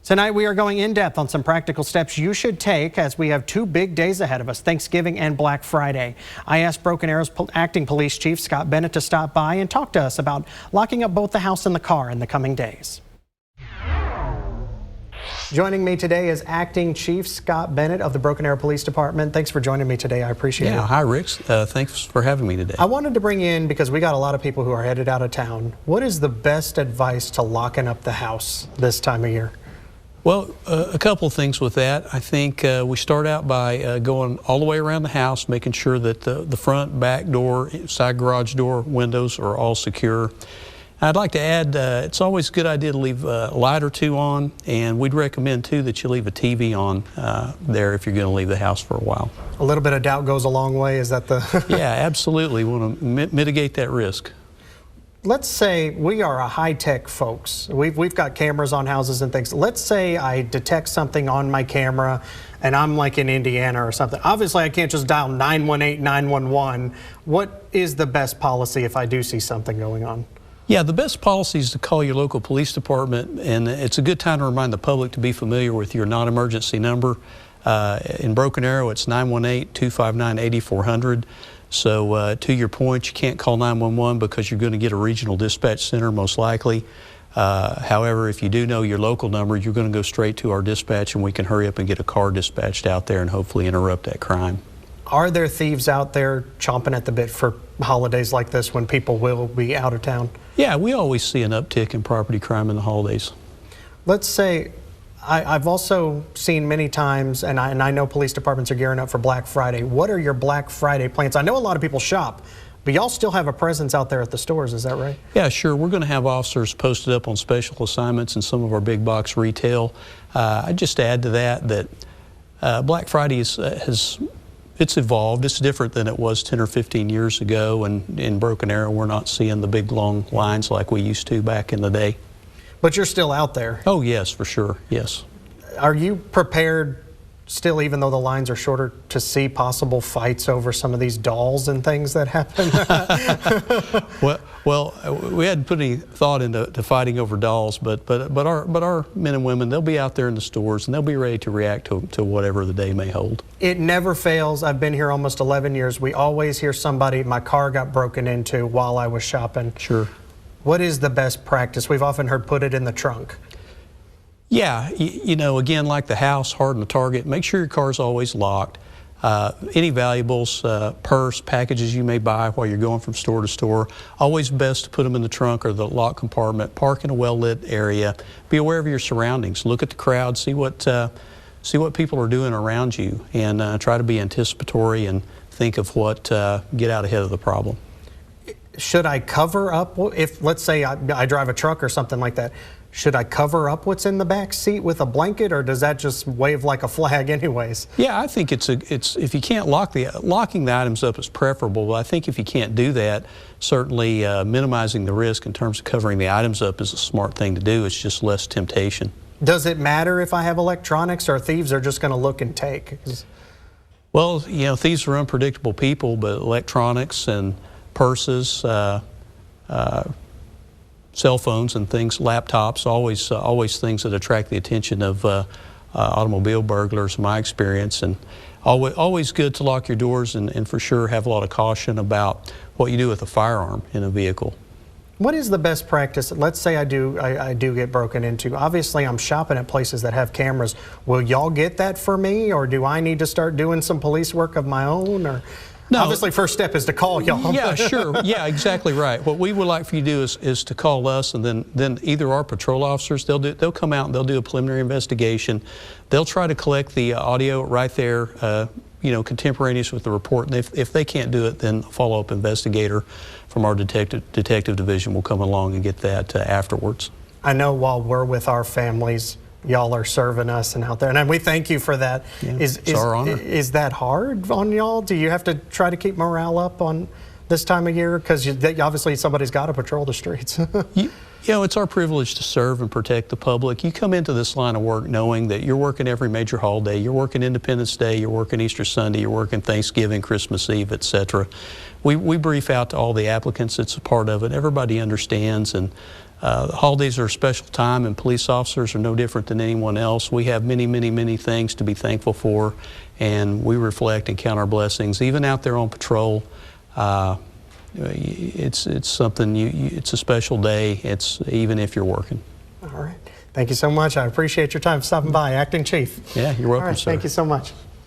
Tonight we are going in depth on some practical steps you should take as we have 2 big days ahead of us, Thanksgiving and Black Friday. I asked Broken Arrow's Acting Police Chief Scott Bennett to stop by and talk to us about locking up both the house and the car in the coming days. Joining me today is Acting Chief Scott Bennett of the Broken Arrow Police Department. Thanks for joining me today. I appreciate it. Hi, Rick. Thanks for having me today. I wanted to bring you in because we got a lot of people who are headed out of town. What is the best advice to locking up the house this time of year? Well, a couple of things with that. I think we start out by going all the way around the house, making sure that the front, back door, side garage door, windows are all secure. I'd like to add, it's always a good idea to leave a light or two on, and we'd recommend too that you leave a TV on there if you're going to leave the house for a while. A little bit of doubt goes a long way. Is that the... Yeah, absolutely. We want to mitigate that risk. Let's say we are a high-tech folks. We've got cameras on houses and things. Let's say I detect something on my camera and I'm like in Indiana or something. Obviously, I can't just dial 918, 911. What is the best policy if I do see something going on? Yeah, the best policy is to call your local police department, and it's a good time to remind the public to be familiar with your non-emergency number. In Broken Arrow, it's 918-259-8400. So to your point, you can't call 911 because you're going to get a regional dispatch center most likely. However, if you do know your local number, you're going to go straight to our dispatch and we can hurry up and get a car dispatched out there and hopefully interrupt that crime. Are there thieves out there chomping at the bit for holidays like this when people will be out of town? Yeah, we always see an uptick in property crime in the holidays. Let's say, I've also seen many times, and I know police departments are gearing up for Black Friday. What are your Black Friday plans? I know a lot of people shop, but y'all still have a presence out there at the stores, is that right? Yeah, sure. We're going to have officers posted up on special assignments in some of our big box retail. I'd just add to that Black Friday it's evolved. It's different than it was 10 or 15 years ago, and in Broken Arrow we're not seeing the big long lines like we used to back in the day. But you're still out there. Oh, yes, for sure, yes. Are you prepared still, even though the lines are shorter, to see possible fights over some of these dolls and things that happen? well, we hadn't put any thought into fighting over dolls, but our men and women, they'll be out there in the stores and they'll be ready to react to whatever the day may hold. It never fails. I've been here almost 11 years. We always hear somebody, my car got broken into while I was shopping. Sure. What is the best practice? We've often heard put it in the trunk. Yeah, you know, again, like the house, harden the target. Make sure your car's always locked. Any valuables, purse, packages you may buy while you're going from store to store, always best to put them in the trunk or the locked compartment. Park in a well-lit area. Be aware of your surroundings. Look at the crowd. See what people are doing around you, and try to be anticipatory and think of what get out ahead of the problem. Should I cover up, if let's say I drive a truck or something like that, should I cover up what's in the back seat with a blanket, or does that just wave like a flag anyways? Yeah, I think it's if you can't locking the items up is preferable, but I think if you can't do that, certainly minimizing the risk in terms of covering the items up is a smart thing to do. It's just less temptation. Does it matter if I have electronics, or thieves are just going to look and take? Well, you know, thieves are unpredictable people, but electronics and purses, cell phones and things, laptops, always things that attract the attention of automobile burglars, in my experience. And always good to lock your doors and for sure have a lot of caution about what you do with a firearm in a vehicle. What is the best practice? Let's say I do get broken into. Obviously, I'm shopping at places that have cameras. Will y'all get that for me, or do I need to start doing some police work of my own? Or no. Obviously, first step is to call y'all. Yeah, sure. Yeah, exactly right. What we would like for you to do is to call us, and then either our patrol officers, they'll come out and they'll do a preliminary investigation. They'll try to collect the audio right there, you know, contemporaneous with the report. And if they can't do it, then a follow-up investigator from our detective division will come along and get that afterwards. I know while we're with our families, y'all are serving us and out there, and we thank you for that. Yeah, it's our honor. Is that hard on y'all? Do you have to try to keep morale up on this time of year? Because obviously somebody's got to patrol the streets. You know, it's our privilege to serve and protect the public. You come into this line of work knowing that you're working every major holiday. You're working Independence Day, you're working Easter Sunday, you're working Thanksgiving, Christmas Eve, etc. We brief out to all the applicants. It's a part of it. Everybody understands, and The holidays are a special time, and police officers are no different than anyone else. We have many, many, many things to be thankful for, and we reflect and count our blessings. Even out there on patrol, it's something, it's a special day, even if you're working. All right. Thank you so much. I appreciate your time stopping by, Acting Chief. Yeah, you're welcome, All right, sir. thank you so much.